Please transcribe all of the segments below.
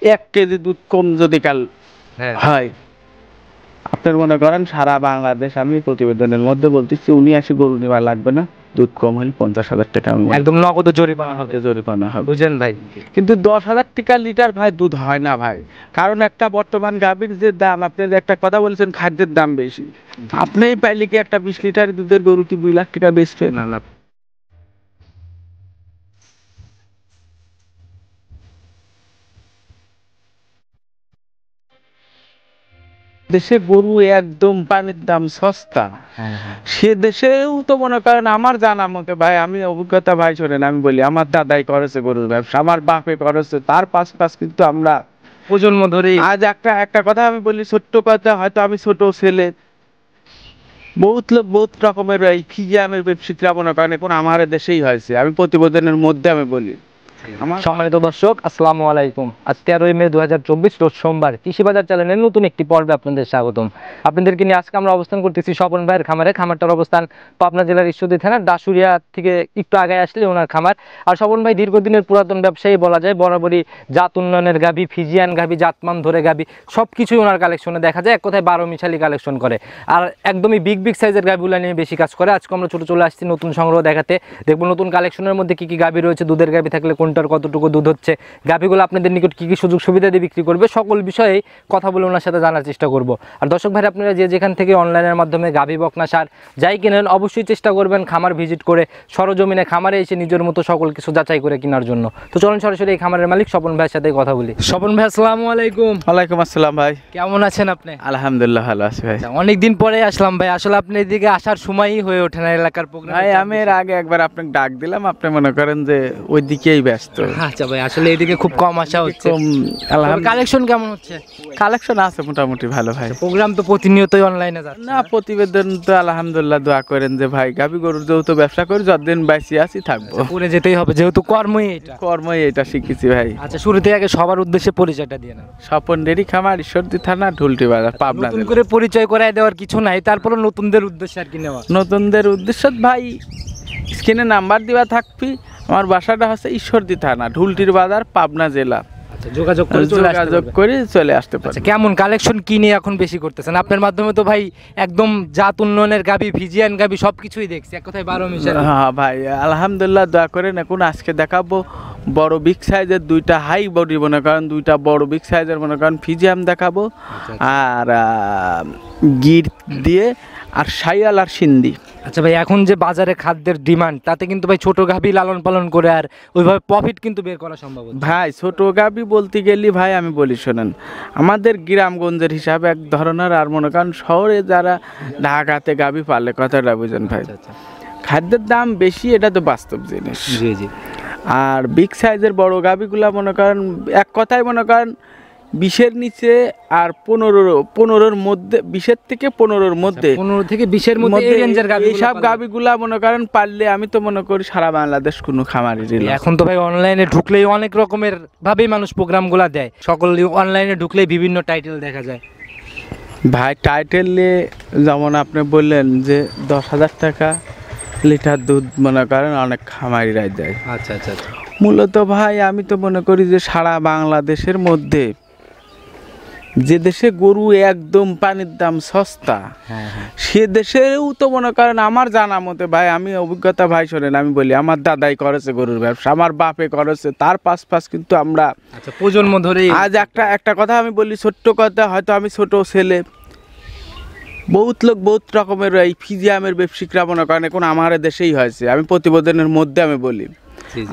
1 KG দুধ কম যদি কাল হয়, আপনার মনে করেন সারা বাংলাদেশ, আমি প্রতিবেদনের মধ্যে বলতেছি 79 গরু নেওয়া লাগবে না, দুধ কম হলে 50,000 টাকা একদম নগদ জরিমানা হবে। জরিমানা হবে, বুঝলেন ভাই? কিন্তু 10,000 টাকা লিটার ভাই দুধ হয় না ভাই। কারণ একটা বর্তমান গাভীর যে দাম, আপনি যে একটা কথা বলেছেন খাদ্যের দাম বেশি, আপনি পাইলে কি একটা 20 লিটার দুধের গরু কি 2 লাখ টাকা বেচবেন? না না, দেশে গরু একদম পানির দাম সস্তা, সে দেশেও তো মনে করেন আমার জানা মতে ভাই, আমি অভিজ্ঞতা ভাই শোনেন আমি বলি, আমার দাদাই করেছে গরুর ব্যবসা, আমার বাপে করেছে, তার পাশ কিন্তু আমরা প্রজন্ম ধরে। আজ একটা একটা কথা আমি বলি, ছোট্ট কথা, হয়তো আমি ছোট ছেলে, বহুত লোক বহুত রকমের এই ফিজিয়ামের ব্যবসায়ীরা মনে করেন এখন আমার দেশেই হয়েছে, আমি প্রতিবেদনের মধ্যে আমি বলি। সম্মানিত দর্শক, আসসালামু আলাইকুম। আজ 13 মে 2024, রোজ সোমবার। কৃষি বাজার চ্যানেলের নতুন একটি পর্বে আপনাদের স্বাগতম। আপনাদেরকে নিয়ে আজকে আমরা অবস্থান করতেছি স্বপন ভাইয়ের খামারে। খামারটার অবস্থান পাবনা জেলার ঈশ্বরদী থানার ডাশুরিয়া থেকে একটু আগে আসলে ওনার খামার। আর স্বপন ভাই দীর্ঘদিনের পুরাতন ব্যবসায়ী বলা যায়, বরাবরই জাত উন্নয়নের গাভী, ফিজিয়ান গাভী, জাতমান ধরে গাভী সব কিছুই ওনার কালেকশনে দেখা যায়। এক কথায় 12 মিশালি কালেকশন করে, আর একদমই বিগ বিগ সাইজের গাভীগুলো নিয়ে বেশি কাজ করে। আজকে আমরা ছোটো চলে আসছি নতুন সংগ্রহ দেখাতে, দেখবো নতুন কালেকশনের মধ্যে কী কী গাভী রয়েছে, দুধের গাভী থাকলে কোনটার কতটুকু দুধ হচ্ছে, গাভীগুলো আপনাদের নিকট কী কী সুযোগ সুবিধা দিয়ে বিক্রি করবে, সকল বিষয়ে কথা বলে ওনার সাথে জানার চেষ্টা করব। আর দর্শক ভাই, আপনারা যে যেখান থেকে অনলাইনের মাধ্যমে গাভী, বকনা, সার যাই কিনেন, অবশ্যই চেষ্টা করবেন খামার ভিজিট করে সরজমিনে খামারে এসে নিজের মতো সকল কিছু যাচাই করে কেনার জন্য। তো চলুন সরাসরি এই খামারের মালিক স্বপন ভাইয়ের সাথে কথা বলি। স্বপন ভাই, আসসালামু আলাইকুম। ওয়ালাইকুম আসসালাম ভাই, কেমন আছেন আপনি? আলহামদুলিল্লাহ ভালো আছি ভাই। অনেকদিন পরে আসলাম ভাই, আসলে আপনি এদিকে আসার সময়ই হয়ে ওঠে না এলাকার প্রোগ্রাম। ভাই আমি এর আগে একবার আপনাকে ডাক দিলাম, আপনি মনে করেন যে ওই দিকেই ব্যস্ত। আচ্ছা ভাই, আসলে এদিকে খুব কম আসা হচ্ছে। কালেকশন কেমন হচ্ছে? কালেকশন আছে মোটামুটি ভালো ভাই। প্রোগ্রাম তো প্রতিনিয়তই অনলাইনে যাচ্ছে না, প্রতিবেদন তো আলহামদুলিল্লাহ, দোয়া করেন যে ভাই গাভী গরুর যেহেতু ব্যবসা করি, যতদিন বাইসি আছি থাকবো, করে যেতেই হবে, যেহেতু কর্মই এটা। কর্মই এটা শিখেছি ভাই। আচ্ছা, শুরুতে আগে সবার উদ্দেশ্যে পরিচয়টা দিয়ে না। স্বপন ডেরি খামার, ঈশ্বরদী থানা, ঢুলটি বাজার, পাবনা নতুন জেলা। করে পরিচয় করায় দেওয়ার কিছু নাই, তারপরে নতুনদের উদ্দেশ্যে আর কি নেওয়া। নতুনদের উদ্দেশ্য ভাই, স্ক্রিনে নাম্বার দেওয়া থাকবি, আমার বাসাটা হচ্ছে ঈশ্বরদী থানা, ঢুলটির বাজার, পাবনা জেলা। যোগাযোগ করে চলে আসতে পারে। কেমন কালেকশন কি নিয়ে এখন বেশি করতেছেন? আপনার মাধ্যমে তো ভাই একদম জাত উন্নয়নের গাভী, ফিজিয়ান গাভী সবকিছুই দেখছি, এক কথায় 12 মিশালি। হ্যাঁ ভাই, আলহামদুলিল্লাহ, দোয়া করেন। এখন আজকে দেখাবো বড় বিগ সাইজের দুইটা হাই বডি মনে করেন, দুইটা বড় বিগ সাইজের মনে করেন ফিজিয়াম দেখাবো, আর গির দিয়ে, আর শাইয়াল আর সিন্ধি। আচ্ছা ভাই, এখন যে বাজারে খাদ্যের ডিমান্ড, তাতে কিন্তু ভাই ছোট গাভী লালন পালন করে আর ওইভাবে প্রফিট কিন্তু বের করা সম্ভব হচ্ছে। ভাই ছোট গাভী বলতে গেলে ভাই আমি বলি শোনেন, আমাদের গ্রামগঞ্জের হিসাবে এক ধরনের, আর মনে করেন শহরে যারা ঢাকাতে গাভী পালে, কথাটা বুঝেন ভাই, খাদ্যের দাম বেশি, এটা তো বাস্তব জিনিস। জি জি। আর বিগ সাইজের বড় গাভীগুলা মনে করেন, এক কথায় মনে করেন 20-এর নিচে, আর 15-র মধ্যে, 20-এর থেকে 15-র মধ্যে, 15 থেকে 20-এর মধ্যে এই রেঞ্জের গাভী, এইসব গাভীগুলা মনে করেন পারলে আমি তো মনে করি সারা বাংলাদেশ কোনো খামারি। এখন তো ভাই অনলাইনে ঢুকলেই অনেক রকমের ভাবেই মানুষ প্রোগ্রামগুলো দেয়, সকল অনলাইনে ঢুকলেই বিভিন্ন টাইটেল দেখা যায় ভাই। টাইটেলে যেমন আপনি বললেন যে 10,000 টাকা লিটার দুধ মনে করেন অনেক খামারিরাই দেয়। আচ্ছা আচ্ছা। মূলত ভাই আমি তো মনে করি যে সারা বাংলাদেশের মধ্যে যে দেশে গরু একদম পানির দাম সস্তা, সে দেশেও তো মনে করেন আমার জানা মতে ভাই, আমি অভিজ্ঞতা ভাই শোনেন আমি বলি, আমার দাদাই করেছে গরুর ব্যবসা, আমার বাপে করেছে, তার পাশ কিন্তু আমরা প্রজন্ম ধরে। আজ একটা কথা আমি বলি, ছোট্ট কথা, হয়তো আমি ছোট ছেলে, বহুত লোক বহুত রকমের এই ফিজিয়ামের ব্যবসায়ীরা মনে করেন এখন আমার দেশেই হয়েছে, আমি প্রতিবেদনের মধ্যে আমি বলি।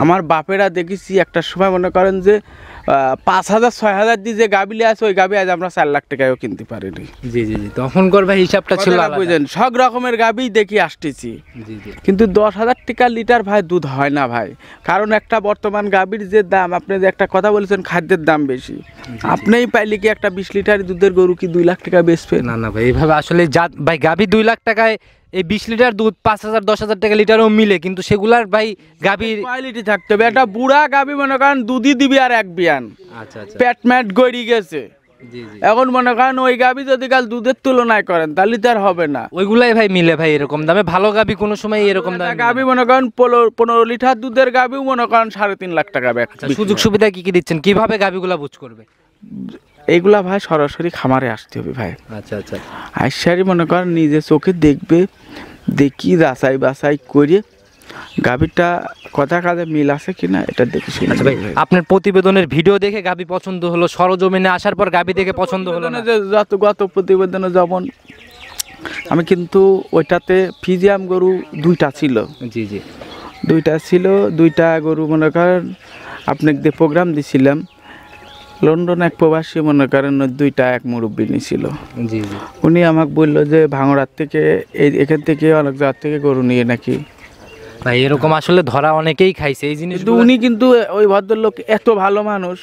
আমার বাপেরা দেখেছি একটা সময় মনে করেন যে 5,000-6,000 দিয়ে যে গাভী আছে, ওই গাভী আজ আমরা 4 লাখ টাকায়ও কিনতে পারিনি। জি জি জি, তখন করবে হিসাবটা ছিল, বুঝলেন, সব রকমের গাভী দেখি আসতেছি, কিন্তু 10,000 টাকা লিটার ভাই দুধ হয় না ভাই। কারণ একটা বর্তমান গাভীর যে দাম, আপনি যে একটা কথা বলেছেন খাদ্যের দাম বেশি, আপনিই পাইলে কি একটা 20 লিটার দুধের গরু কি 2 লাখ টাকা বেচবে? না না ভাই, এইভাবে আসলে ভাই গাভী 2 লাখ টাকায় এই 20 লিটার দুধ 5,000-10,000 টাকা লিটারও মিলে, কিন্তু সেগুলার ভাই গাভীর কোয়ালিটি থাকতে হবে। একটা বুড়া গাভী মনে করেন দুধই দিবি আর এক বিয়ান, আচ্ছা আচ্ছা, পেট ম্যাট গড়ি গেছে, জি জি এখন মনে করেন ওই গাভী যদি কাল দুধের তুলনায় করেন তাহলে তো আর হবে না। ওইগুলাই ভাই মিলে ভাই এরকম দামে, ভালো গাভী কোনো সময় এরকম দামে গাভী মনে করেন 15 লিটার দুধের গাভীও মনে করেন 3.5 লাখ টাকা সুযোগ সুবিধা কি কি দিচ্ছেন, কিভাবে গাভীগুলা বুঝ করবে? এইগুলা ভাই সরাসরি খামারে আসতে হবে ভাই। আচ্ছা আচ্ছা আইসারি মনে করেন নিজে চোখে দেখবে, দেখি যাচাই বাছাই করে গাভীটা কথা কাজে মিল আছে কিনা এটা দেখে শুনে। আচ্ছা ভাই, আপনার প্রতিবেদনের ভিডিও দেখে গাভী পছন্দ হলো, সরজমিনে আসার পর গাভী দেখে পছন্দ হলো না? যত গত প্রতিবেদনে যেমন আমি কিন্তু ওইটাতে ফিজিয়াম গরু 2টা ছিল। জি জি 2টা ছিল, 2টা গরু মনে করেন আপনাকে দিয়ে প্রোগ্রাম দিছিলাম। লন্ডন এক প্রবাসী মনে করেন 2টা এক মুরব্বী নিয়েছিল। জি জি উনি আমাকে বললো যে ভাঙড়ার থেকে এখান থেকে অনেক জায়গা থেকে গরু নিয়ে নাকি। ভাই এরকম আসলে ধরা অনেকেই খাইছে এই জিনিস, কিন্তু উনি কিন্তু ওই ভদ্রলোক এত ভালো মানুষ,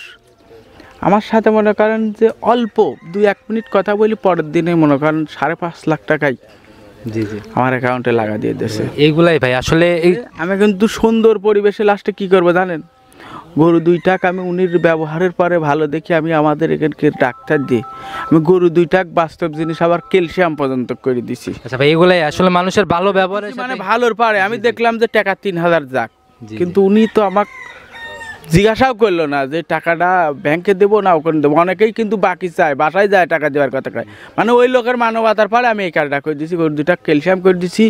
আমার সাথে মনে করেন যে অল্প 2-1 মিনিট কথা বলি, পরের দিনে মনে করেন 5.5 লাখ টাকাই জি জি আমার অ্যাকাউন্টে লাগা দিয়ে দিয়েছে। এইগুলাই ভাই আসলে আমি কিন্তু সুন্দর পরিবেশে লাস্টে কি করবো জানেন, গরু 2টাকে আমি উনির ব্যবহারের পরে ভালো দেখি আমি আমাদের এখানকে ডাক্তার দিই, আমি গরু 2টাক বাস্তব জিনিস আবার ক্যালসিয়াম পর্যন্ত করে দিছি। আচ্ছা ভাই এগুলাই আসলে মানুষের ভালো ব্যবহারের মানে সাথে ভালোর পারে আমি দেখলাম যে টাকা 3000 যাক, জি, কিন্তু উনি তো আমাকে জিজ্ঞাসাও করলো না যে টাকাটা ব্যাংকে দেবো না ওখানে দেবো। অনেকেই কিন্তু বাকি চায়, বাসায় যায় টাকা দেওয়ার কথা কয়, মানে ওই লোকের মানবতার পারে আমি এই কাজটা করে দিছি। গরু 2টা ক্যালসিয়াম করে দিছি,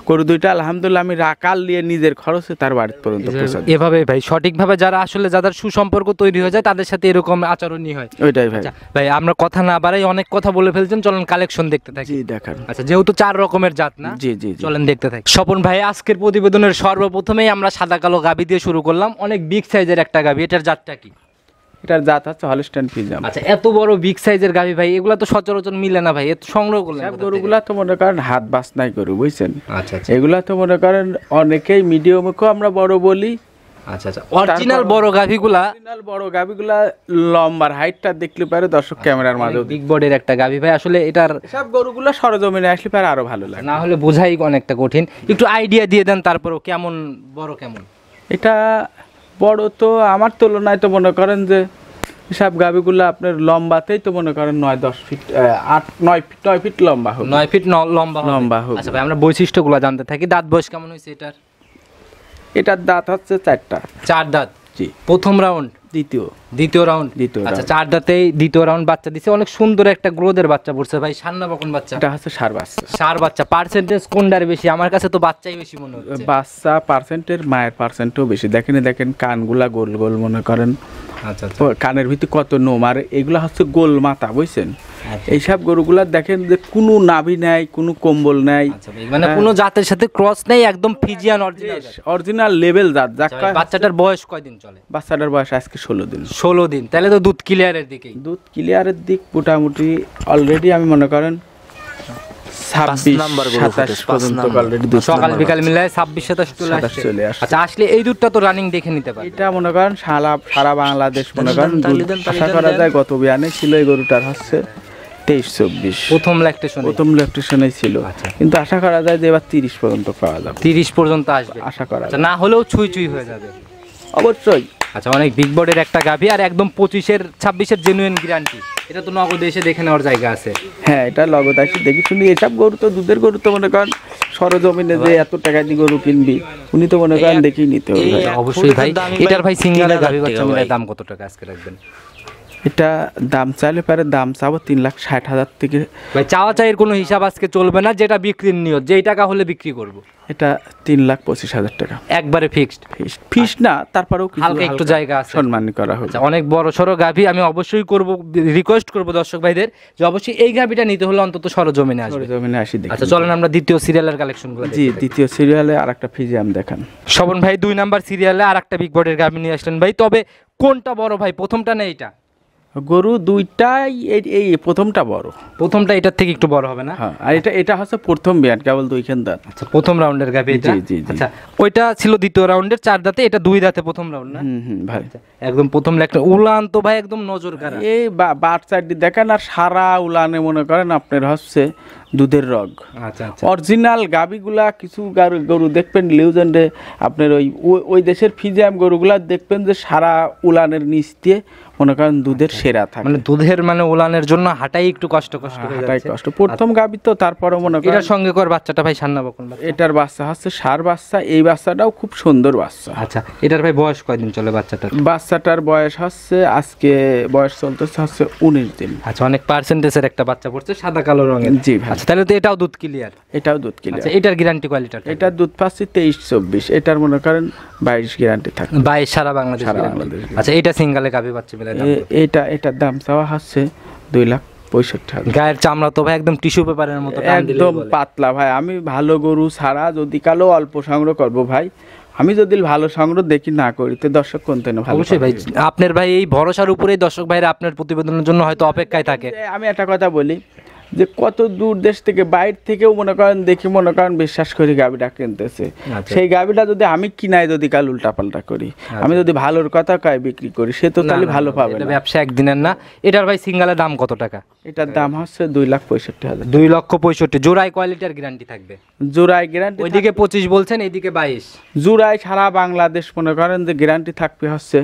গরু 2টা আলহামদুলিল্লাহ আমি রাকাল নিয়ে নিজের খরচে তার বাড়ি পর্যন্ত পৌঁছা দিই। এভাবে ভাই সঠিকভাবে যারা আসলে যাদের সুসম্পর্ক তৈরি হয়ে যায় তাদের সাথে এরকম আচরণই হয়। ওইটাই ভাই। আচ্ছা ভাই আমরা কথা না বাড়াই, অনেক কথা বলে ফেলছেন, চলেন কালেকশন দেখতে থাকি। জি দেখান। আচ্ছা যেহেতু 4 রকমের জাত না, জি জি জি। চলেন দেখতে থাকি। স্বপন ভাই আজকের প্রতিবেদনের সর্বপ্রথমেই আমরা সাদা কালো গাভী দিয়ে শুরু করলাম, অনেক বিগ সাইজের একটা গাভী, এটার জাতটা কি? এটার জাত হচ্ছে হলস্টাইন ফ্রিজিয়ান। আচ্ছা এত বড় বিগ সাইজের গাভী ভাই, এগুলা তো সচরাচর মিলে না ভাই, এত সংগ্রহ করলেন সব কোথা থেকে? গরুগুলা তো মনে করেন হাত বাস নাই গরু, বুঝছেন। আচ্ছা আচ্ছা এগুলা তো মনে করেন অনেকেই মিডিয়ামকেও আমরা বড় বলি। আচ্ছা আচ্ছা অরিজিনাল বড় গাভীগুলা, অরিজিনাল বড় গাভীগুলা লম্বার হাইটটা দেখলে পারে দর্শক ক্যামেরার মাঝে। বিগ বডির একটা গাভী ভাই, আসলে এটার সব গরুগুলা সরজমিনে আসলে পারে আরো ভালো লাগে। না হলে বোঝাই অনেকটা কঠিন, একটু আইডিয়া দিয়ে দেন তারপরও কেমন বড় কেমন? এটা বড় তো আমার তুলনায় তো মনে করেন যে সব গাভীগুলো আপনার লম্বাতেই তো মনে করেন 9-10 ফিট 8-9 ফিট লম্বা হবে। 9 ফিট লম্বা হবে। লম্বা হবে। আচ্ছা ভাই আমরা বৈশিষ্ট্যগুলো জানতে থাকি, দাঁত বয়স কেমন হয়েছে এটার? এটার দাঁত হচ্ছে 4টা। 4 দাঁত। জি। প্রথম রাউন্ড, দ্বিতীয় রাউন্ড। আচ্ছা 4 দাঁতেই দ্বিতীয় রাউন্ড বাচ্চা দিছে, অনেক সুন্দর একটা গ্রোথের বাচ্চা পড়ছে ভাই। সান্না বকন বাচ্চা, এটা হচ্ছে সার বাচ্চা। সার বাচ্চা। পার্সেন্টেজ কোনটার বেশি? আমার কাছে তো বাচ্চাই বেশি মনে হচ্ছে। বাচ্চা পার্সেন্টের মায়ের পার্সেন্টও বেশি। দেখেন কানগুলা গোল গোল মনে করেন, আচ্ছা আচ্ছা কানের ভিতরে কত নোম, আর এগুলা হচ্ছে গোল মাথা, বুঝছেন। আচ্ছা। এইসব গরুগুলা দেখেন যে কোনো নাভি নাই, কোনো কম্বল নাই, আচ্ছা ভাই মানে কোনো জাতের সাথে ক্রস নেই, একদম ফিজিয়ান অরিজিনাল। অরিজিনাল লেভেল জাত যাক কয়। বাচ্চাটার বয়স কয়দিন চলে? বাচ্চাটার বয়স আজকে 16 দিন। 16 দিন, তাহলে তো দুধ ক্লিয়ারের দিকেই। দুধ ক্লিয়ারের দিক মোটামুটি অলরেডি আমি মনে করেন 26-27 পর্যন্ত অলরেডি দুধ সকাল বিকাল মিলায় 26-27 চলে 27 আসছে। চলে আসছে। আচ্ছা আসলে এই দুধটা তো রানিং দেখে নিতে পারবে। এটা মনে করেন সারা বাংলাদেশ মনে করেন দুধ আশা করা যায়। গত বিয়ানে ছিল এই গরুটার হচ্ছে 23-24 প্রথম ল্যাকটেশন, প্রথম ল্যাকটেশনে ছিল, আচ্ছা। কিন্তু আশা করা যায় যে এবার 30 পর্যন্ত পাওয়া যাবে, 30 পর্যন্ত আসবে আশা করা আচ্ছা, যায়। না হলেও ছুঁই ছুঁই হয়ে যাবে অবশ্যই। আচ্ছা অনেক বিগ বডির একটা গাভী, আর একদম 25-26 জেনুইন গ্যারান্টি। এটা তো নগদ এসে দেখে নেওয়ার জায়গা আছে। হ্যাঁ এটা লগত আসি দেখি শুনি। এসব গরু তো দুধের গরু তো মনে করেন সরজমিনে যে এত টাকা দিয়ে গরু কিনবি উনি তো মনে করেন দেখেই নিতে হবে ভাই। অবশ্যই ভাই। এটার ভাই সিঙ্গেলের গাভী বাচ্চা মিলে দাম কত টাকা আজকে রাখবেন? এটা দাম চাইলে পারে দাম চাবো 3,60,000 থেকে। ভাই চাওয়া চাইয়ের কোনো হিসাব আজকে চলবে না, যেটা বিক্রির নিয়ত, যেই টাকা হলে বিক্রি করব। এটা 3,25,000 টাকা একবারে ফিক্সড। ফিস না, তারপরেও কিছু হালকা একটু জায়গা আছে, সম্মান করা হবে। আচ্ছা অনেক বড় সড়ো গাভী। আমি অবশ্যই করব, রিকোয়েস্ট করব দর্শক ভাইদের যে অবশ্যই এই গাভীটা নিতে হলে অন্তত সরজমিনে আসবে। সরজমিনে আসি দেখি। আচ্ছা চলেন আমরা দ্বিতীয় সিরিয়ালের কালেকশনগুলো জি, দ্বিতীয় সিরিয়ালে আরেকটা ফিজিয়াম দেখান। শোভন ভাই 2 নাম্বার সিরিয়ালে আরেকটা বিগ বডির গাভী নিয়ে আসলেন ভাই, তবে কোনটা বড় ভাই, প্রথমটা না এইটা? গরু দুইটাই এই প্রথমটা বড়। প্রথমটা এটার থেকে একটু বড় হবে না? হ্যাঁ, আর এটা হচ্ছে প্রথম বিয়ান, কেবল দুইখান দাঁত। আচ্ছা প্রথম রাউন্ডের গাভী এটা। জি, জি, জি। আচ্ছা ওইটা ছিল দ্বিতীয় রাউন্ডের 4 দাঁতে, এটা 2 দাঁতে প্রথম রাউন্ড না? ভাই একদম প্রথম লেখটা উলান তো ভাই একদম নজর কাড়া। এই বাট সাইড দেখেন, আর সারা উলানে মনে করেন আপনার হচ্ছে দুধের রগ। আচ্ছা আচ্ছা অরিজিনাল গাবিগুলা কিছু গরু দেখবেন লিউজেন্ডে আপনার ওই দেশের ফিজিয়াম গরুগুলা দেখবেন যে সারা উলানের নিচ দিয়ে মনে করেন দুধের সেরা থাকে, মানে দুধের মানে উলানের জন্য হাঁটাই একটু কষ্ট হয়ে হাঁটাই যাচ্ছে। কষ্ট। প্রথম গাবি তো, তারপরে মনে করেন এটার সঙ্গে কর বাচ্চাটা ভাই সান্না বকন বাচ্চা? এটার বাচ্চা হচ্ছে ষাঁড় বাচ্চা, এই বাচ্চাটাও খুব সুন্দর বাচ্চা। আচ্ছা এটার ভাই বয়স কয়দিন চলে বাচ্চাটার? বাচ্চাটার বয়স হচ্ছে আজকে বয়স চলতেছে হচ্ছে 19 দিন। আচ্ছা অনেক পার্সেন্টেজের একটা বাচ্চা পড়ছে সাদা কালো রঙের। জি ভাই। আচ্ছা তাহলে তো এটাও দুধ ক্লিয়ার? এটাও দুধ কিলো। আচ্ছা এটার গ্যারান্টি কোয়ালিটিটা? এটার দুধ পাচ্ছি 23-24, এটার মনে করেন 22 গ্যারান্টি থাকে। 22 সারা বাংলাদেশ সারা guarantee। বাংলাদেশ। আচ্ছা এটা সিঙ্গেলে গাভী বাচ্চা মিলে দাম কত? এটার দাম চাওয়া হচ্ছে 2,65,000। গায়ের চামড়া তো ভাই একদম টিস্যু পেপারের মতো, টান দিলেই একদম বলে। পাতলা ভাই। আমি ভালো গরু ছাড়া যদি কালো অল্প সংগ্রহ করবো ভাই, আমি যদি ভালো সংগ্রহ দেখি না করি তো দর্শক কোনতে না ভালো অবশ্যই ভাই, পাবে। আপনার ভাই এই ভরসার উপরেই দর্শক ভাইরা আপনার প্রতিবেদনের জন্য হয়তো অপেক্ষায় থাকে। আমি একটা কথা বলি যে কত দূর দেশ থেকে বাইরে থেকেও মনে করেন দেখি মনে করেন বিশ্বাস করি গাবিটা কিনতেছে। আচ্ছা। সেই গাবিটা যদি আমি কিনাই যদি কাল উল্টাপাল্টা করি, আমি যদি ভালোর কথা কয় বিক্রি করি, সে তো তাহলে ভালো পাবে এটা না। ব্যবসা একদিনের না। এটার ভাই সিঙ্গেলের দাম কত টাকা? এটার দাম হচ্ছে 2,65,000। 2,65,000 জোড়ায় কোয়ালিটির গ্যারান্টি থাকবে? জোড়ায় গ্যারান্টি, ওইদিকে 25 বলছেন, এইদিকে 22। জোড়ায় সারা বাংলাদেশ মনে করেন যে গ্যারান্টি থাকবে হচ্ছে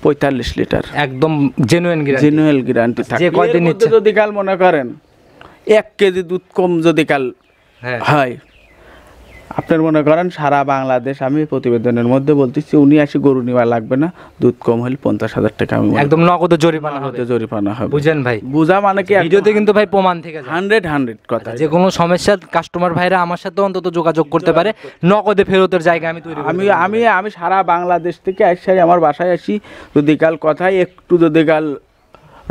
45 লিটার, একদম জেনুইন গ্যারান্টি। জেনুয়েল গ্যারান্টি থাকবে। যে কয়দিন এর মধ্যে নিচ্ছে। যদি কাল মনে করেন 1 কেজি দুধ কম যদি কাল হ্যাঁ হয়, আপনার মনে করেন সারা বাংলাদেশ, আমি প্রতিবেদনের মধ্যে বলতেছি 79 গরু নেওয়া লাগবে না, দুধ কম হলে 50,000 টাকা আমি একদম নগদ জরিমানা হবে। জরিমানা হবে। বুঝেন ভাই? বুঝা মানে কি ভিডিওতে কিন্তু ভাই প্রমাণ থেকে যায়। 100 কথা। যে কোনো সমস্যা কাস্টমার ভাইরা আমার সাথে অন্তত যোগাযোগ করতে পারে, নগদে ফেরতের জায়গা আমি তৈরি আমি আমি আমি সারা বাংলাদেশ থেকে আসি, আমার বাসায় আসি, যদি কাল কথায় একটু যদি কাল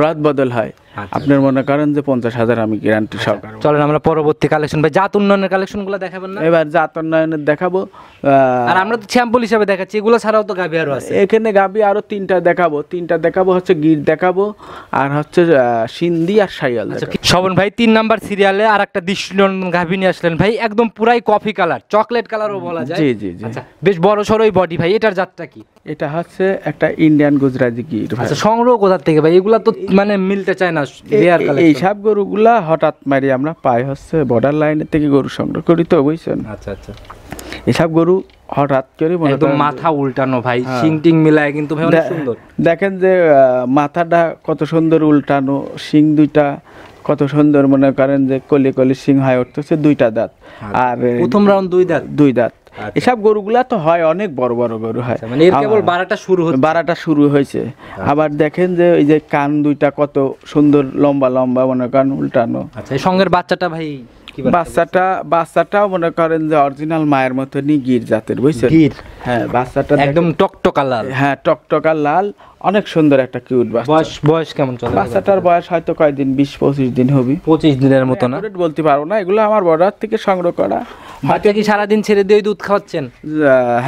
রাত বদল হয়, আপনার মনে করেন যে 50,000 আমি গ্যারান্টি সহকারে। চলেন আমরা পরবর্তী কালেকশন ভাই জাত উন্নয়নের কালেকশনগুলো দেখাবেন না? এবার জাত উন্নয়নের দেখাবো। আর আমরা তো স্যাম্পল হিসাবে দেখাচ্ছি, এগুলো ছাড়াও তো গাভী আরো আছে। এখানে গাবি আরো 3টা দেখাবো হচ্ছে গির দেখাবো, আর হচ্ছে সিন্ধি আর শাইয়াল দেখাবো। শোভন ভাই 3 নাম্বার সিরিয়ালে আর একটা দৃষ্টিনন্দন গাভী নিয়ে আসলেন ভাই, একদম পুরাই কফি কালার, চকলেট কালারও বলা যায়। জি জি জি। আচ্ছা বেশ বড় সরই বডি ভাই, এটার জাতটা কি? এটা হচ্ছে একটা ইন্ডিয়ান গুজরাটি গির ভাই। আচ্ছা সংগ্রহ কোথা থেকে ভাই? এগুলা তো মানে মিলতে চায় না, রেয়ার এই কালেকশন। সব গরুগুলা হঠাৎ মারি আমরা পাই হচ্ছে বর্ডার লাইনের থেকে গরু সংগ্রহ করি তো, বুঝছেন? আচ্ছা আচ্ছা এসব গরু হঠাৎ করে মনে একদম করেন মাথা উল্টানো ভাই, শিং টিং মিলায় কিন্তু ভাই অনেক সুন্দর। দেখেন যে মাথাটা কত সুন্দর উল্টানো, শিং দুইটা কত সুন্দর, মনে করেন যে কলি কলি শিং হয় উঠতেছে, 2টা দাঁত। আর প্রথম রাউন্ড 2 দাঁত। 2 দাঁত। আচ্ছা। এসব গরুগুলা তো হয় অনেক বড় বড় গরু হয়, মানে এর কেবল বারাটা শুরু হচ্ছে। বারাটা শুরু হয়েছে। আবার দেখেন যে এই যে কান দুইটা কত সুন্দর লম্বা লম্বা, মনে করেন উল্টানো। আচ্ছা এই সঙ্গের বাচ্চাটা ভাই কি বাচ্চাটাও মনে করেন যে অরিজিনাল মায়ের মতনই গির জাতের, বুঝছেন? গির। হ্যাঁ বাচ্চাটা একদম টকটকা লাল। হ্যাঁ টকটকা লাল, অনেক সুন্দর একটা কিউট বাচ্চা। বয়স কেমন চলে? বাচ্চাটার বয়স হয়তো কয়দিন, 20-25 দিন হবে। 25 দিনের মতো না? Accurate বলতে পারবো না, এগুলো আমার বর্ডার থেকে সংগ্রহ করা। বাচ্চা কি সারাদিন ছেড়ে দিয়ে দুধ খাওয়াচ্ছেন?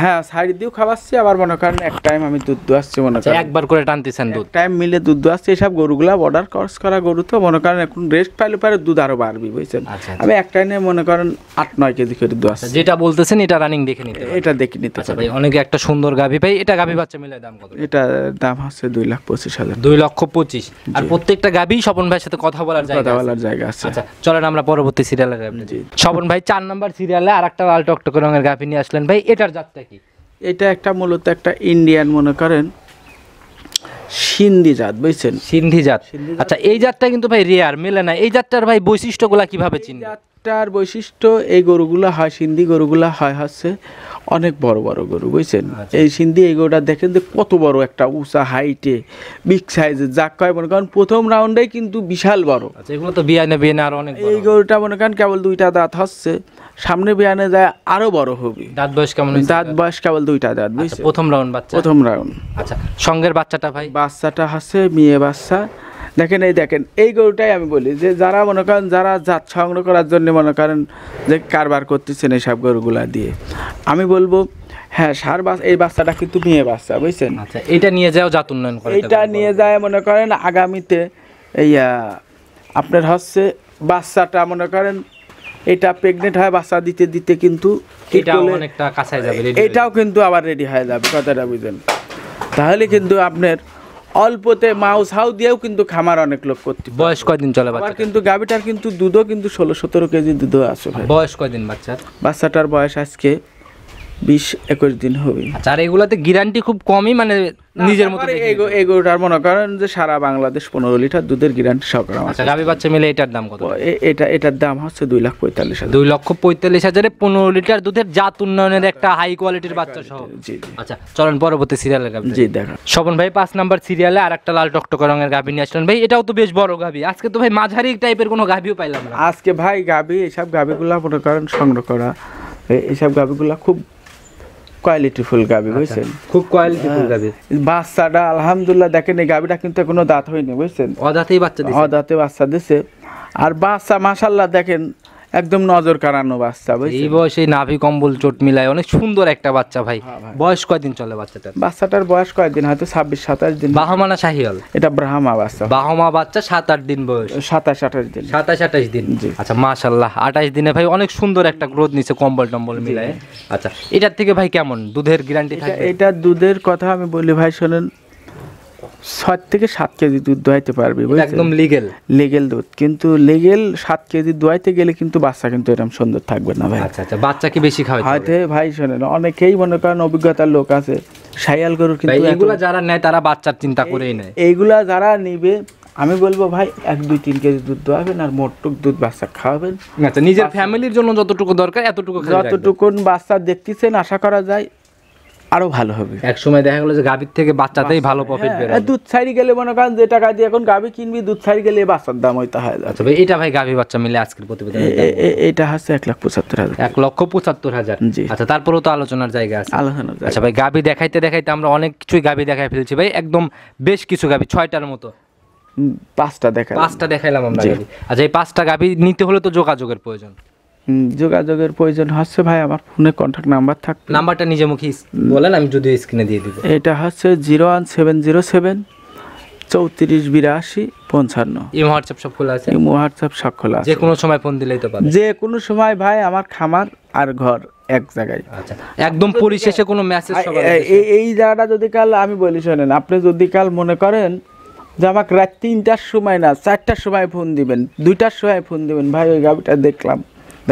হ্যাঁ সাইড দিয়েও খাওয়াচ্ছি, আবার মনে করেন এক টাইম আমি দুধ দোয়াচ্ছি, মনে করেন একবার করে টানতেছেন দুধ? টাইম মিলে দুধ দোয়াচ্ছি। এসব গরুগুলা বর্ডার ক্রস করা গরু তো, মনে করেন এখন রেস্ট পাইলে পরে দুধ আরো বাড়বি, বুঝছেন? আচ্ছা, আমি এক টাইমে মনে করেন 8-9 কেজি করে দোয়াচ্ছি। যেটা বলতেছেন এটা রানিং দেখে নিতে হবে। এটা দেখে নিতে আচ্ছা হবে। ভাই অনেকে একটা সুন্দর গাভী ভাই, এটা গাভী বাচ্চা মিলে দাম কত? এটা দাম হচ্ছে 2,25,000। 2,25,000। আর প্রত্যেকটা গাভী স্বপন ভাইয়ের সাথে কথা বলার জায়গা কথা আছে। বলার জায়গা আছে। আচ্ছা চলেন আমরা পরবর্তী সিরিয়ালে যাই। স্বপন ভাই 4 নাম্বার সিরিয়ালে আরেকটা লাল টকটকে রঙের গাভী নিয়ে আসলেন ভাই, এটার জাতটা কি? এটা একটা মূলত একটা ইন্ডিয়ান, মনে করেন সিন্ধি জাত, বুঝছেন? সিন্ধি জাত। আচ্ছা এই জাতটা কিন্তু ভাই রেয়ার, মেলে না। এই জাতটার ভাই বৈশিষ্ট্যগুলা কিভাবে চিনবেন? জাতটার বৈশিষ্ট্য, এই গরুগুলা হয় সিন্ধি গরুগুলা হয় হচ্ছে অনেক বড় বড় গরু, বুঝছেন? এই সিন্ধি এই গরুটা দেখেন যে কত বড় একটা উঁচা হাইটে বিগ সাইজের, যা কয় মনে করেন প্রথম রাউন্ডেই কিন্তু বিশাল বড়। আচ্ছা এগুলো তো বিয়ানে আরো অনেক বড়। এই গরুটা মনে করেন কেবল 2টা দাঁত হচ্ছে, সামনে বিয়ানে যায় আরো বড় হবে। দাঁত বয়স কেমন হয়েছে? দাঁত বয়স কেবল 2টা দাঁত, আচ্ছা, বুঝছেন? প্রথম রাউন্ড বাচ্চা। প্রথম রাউন্ড। আচ্ছা সঙ্গের বাচ্চাটা ভাই? বাচ্চাটা হচ্ছে মেয়ে বাচ্চা। দেখেন এই গরুটাই আমি বলি যে যারা মনে করেন যারা জাত সংগ্রহ করার জন্য মনে করেন যে কারবার করতেছেন এইসব গরুগুলা দিয়ে, আমি বলবো হ্যাঁ এই বাচ্চাটা কিন্তু মেয়ে বাচ্চা, বুঝছেন? আচ্ছা এটা নিয়ে যাও জাত উন্নয়ন করে। এইটা নিয়ে যায় মনে করেন আগামীতে এই আপনার হচ্ছে বাচ্চাটা মনে করেন এটা প্রেগনেন্ট হয়, বাচ্চা দিতে দিতে কিন্তু এটাও অনেকটা কাছে যাবে, এটাও কিন্তু আবার রেডি হয়ে যাবে, কথাটা বুঝেন? তাহলে কিন্তু আপনার অল্পতে মাউ ছাউ দিয়েও কিন্তু খামার অনেক লোক করতে পারে। বয়স কয়দিন চলে আবার বাচ্চা? কিন্তু গাভিটার কিন্তু দুধও কিন্তু 16-17 কেজি দুধও আছে ভাই। বয়স কয়দিন বাচ্চার? বাচ্চাটার বয়স আজকে 20-21 দিন হবে। আচ্ছা, আর এগুলাতে গ্যারান্টি খুব কমই, মানে নিজের মতো দেখে নিতে হবে। এগুলোটার মনে করেন যে সারা বাংলাদেশ 15 লিটার দুধের গ্যারান্টি সহকারে আমার আচ্ছা, গাভী বাচ্চা মিলে এটার দাম কত? এটার দাম হচ্ছে 2,45,000। 2,45,000-এ 15 লিটার দুধের জাত উন্নয়নের একটা হাই কোয়ালিটির বাচ্চা সহ। জি জি আচ্ছা, চলেন পরবর্তী সিরিয়ালের গাভী। জি দেখা। স্বপন ভাই 5 নাম্বার সিরিয়ালে আর একটা লাল টকটকে রঙের গাভী নিয়ে আসলেন ভাই। এটাও তো বেশ বড় গাভী। আজকে তো ভাই মাঝারি টাইপের কোনো গাভীও পাইলাম না। আজকে ভাই গাভী, এইসব গাভীগুলা মনে করেন সংগ্রহ করা, এইসব গাভীগুলা খুব কোয়ালিটিফুল গাভী, বুঝছেন? খুব কোয়ালিটিফুল গাভী। বাচ্চাটা আলহামদুলিল্লাহ দেখেন, এই গাভীটা কিন্তু এখনো দাঁত হয়নি, বুঝছেন? অদাতেই বাচ্চা দিছে। অদাঁতে বাচ্চা দিছে। আর বাচ্চা মাশাআল্লাহ দেখেন একদম নজর কাড়ানো বাচ্চা, এই বুঝছেন? বয়সে নাভি কম্বল চোট মিলায় অনেক সুন্দর একটা বাচ্চা ভাই। হ্যাঁ ভাই। বয়স কয়দিন চলে বাচ্চাটার? বাচ্চাটার বয়স কয়দিন, হয়তো 26-27 দিন। বাহমানা শাহিয়াল, এটা ব্রাহ্মা বাচ্চা, বাহমা বাচ্চা 7-8 দিন বয়স। 27-28 দিন। 27-28 দিন। জি। আচ্ছা, মাশাআল্লাহ 28 দিনে ভাই অনেক সুন্দর একটা গ্রোথ নিছে কম্বল টম্বল মিলায়। আচ্ছা, এটার থেকে ভাই কেমন দুধের গ্যারান্টি থাকবে? এটা দুধের কথা আমি বলি ভাই, শোনেন, 6 থেকে 7 কেজি দুধ দোয়াইতে পারবে, এটা বুঝছেন? একদম লিগেল। লিগেল দুধ, কিন্তু লিগেল 7 কেজি দোয়াইতে গেলে কিন্তু বাচ্চা কিন্তু এরকম সুন্দর থাকবে না ভাই। আচ্ছা আচ্ছা, বাচ্চা কি বেশি খাওয়াইতে হবে? হয়তো ভাই শোনেন, অনেকেই মনে করেন অভিজ্ঞতার লোক আছে, শায়াল গরুর ভাই কিন্তু এগুলা যারা নেয় তারা বাচ্চার চিন্তা করেই নেয়। এইগুলা যারা নিবে, আমি বলবো ভাই 1-2-3 কেজি দুধ দোয়াবেন আর মোটটুক দুধ বাচ্চা খাওয়াবেন। আচ্ছা, নিজের ফ্যামিলির জন্য যতটুকু দরকার এতটুকু খালি রাখবেন। যতটুকুন বাচ্চা দেখতেছেন আশা করা যায় আরো ভালো হবে। এক সময় দেখা গেলো যে গাভীর থেকে বাচ্চাতেই ভালো প্রফিট বের হ্যাঁ, হবে। দুধ ছাড়ি গেলে মনে করেন যে টাকা দিয়ে এখন গাভী কিনবি, দুধ ছাড়ি গেলে এই বাচ্চার দাম হয়তো হয় যাবে। আচ্ছা ভাই, এটা ভাই গাভী বাচ্চা মিলে আজকের প্রতিবেদন এটা হচ্ছে 1,75,000। 1,75,000। জি। আচ্ছা, তারপরেও তো আলোচনার জায়গা আছে। আলোচনা যায়। আচ্ছা ভাই, গাভী দেখাইতে দেখাইতে আমরা অনেক কিছুই গাভী দেখাই ফেলছি ভাই, একদম বেশ কিছু গাভী, 6টার মতো। 5টা দেখা। 5টা দেখাইলাম আমরা জি। গাভী। আচ্ছা, এই 5টা গাভী নিতে হলে তো যোগাযোগের প্রয়োজন। যোগাযোগের প্রয়োজন হচ্ছে ভাই, আমার ফোনে কন্ট্যাক্ট নাম্বার থাকবে। নাম্বারটা নিজে মুখে বলেন, আমি যদি স্ক্রিনে দিয়ে দিব। এটা হচ্ছে 01707 3482 55। এই হোয়াটসঅ্যাপ সব খোলা আছে, এই হোয়াটসঅ্যাপ সব খোলা আছে। যে কোনো সময় ফোন দিলেই তো পাবে। যে কোনো সময় ভাই, আমার খামার আর ঘর এক জায়গায়। আচ্ছা, একদম পরিশেষে কোনো মেসেজ সবার এই জায়গাটা যদি কাল আমি বলি, শোনেন, আপনি যদি কাল মনে করেন যে আমাকে রাত 3টার সময় না 4টার সময় ফোন দিবেন, 2টার সময় ফোন দিবেন, ভাই ওই গাভিটা দেখলাম,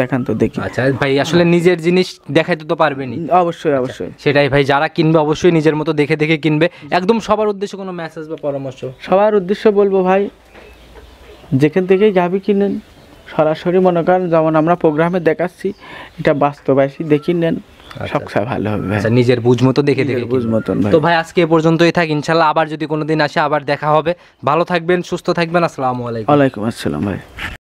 দেখান তো দেখি। আচ্ছা ভাই, আসলে নিজের জিনিস দেখাইতে তো পারবেনি। অবশ্যই অবশ্যই। সেটাই ভাই, যারা কিনবে অবশ্যই নিজের মতো দেখে দেখে কিনবে। একদম সবার উদ্দেশ্যে কোনো মেসেজ বা পরামর্শ? সবার উদ্দেশ্য বলবো ভাই, যেখান থেকেই গাভি কিনেন সরাসরি মনে করেন, যেমন আমরা প্রোগ্রামে দেখাচ্ছি, এটা বাস্তবায়সী দেখি নেন, সবচেয়ে ভালো হবে ভাই। আচ্ছা, নিজের বুঝ মতো দেখে দেখে বুঝ মতন ভাই। তো ভাই, আজকে এ পর্যন্তই থাক। ইনশাল্লাহ আবার যদি কোনোদিন আসে আবার দেখা হবে। ভালো থাকবেন, সুস্থ থাকবেন। আসসালামু আলাইকুম। ওয়ালাইকুম আসসালাম ভাই।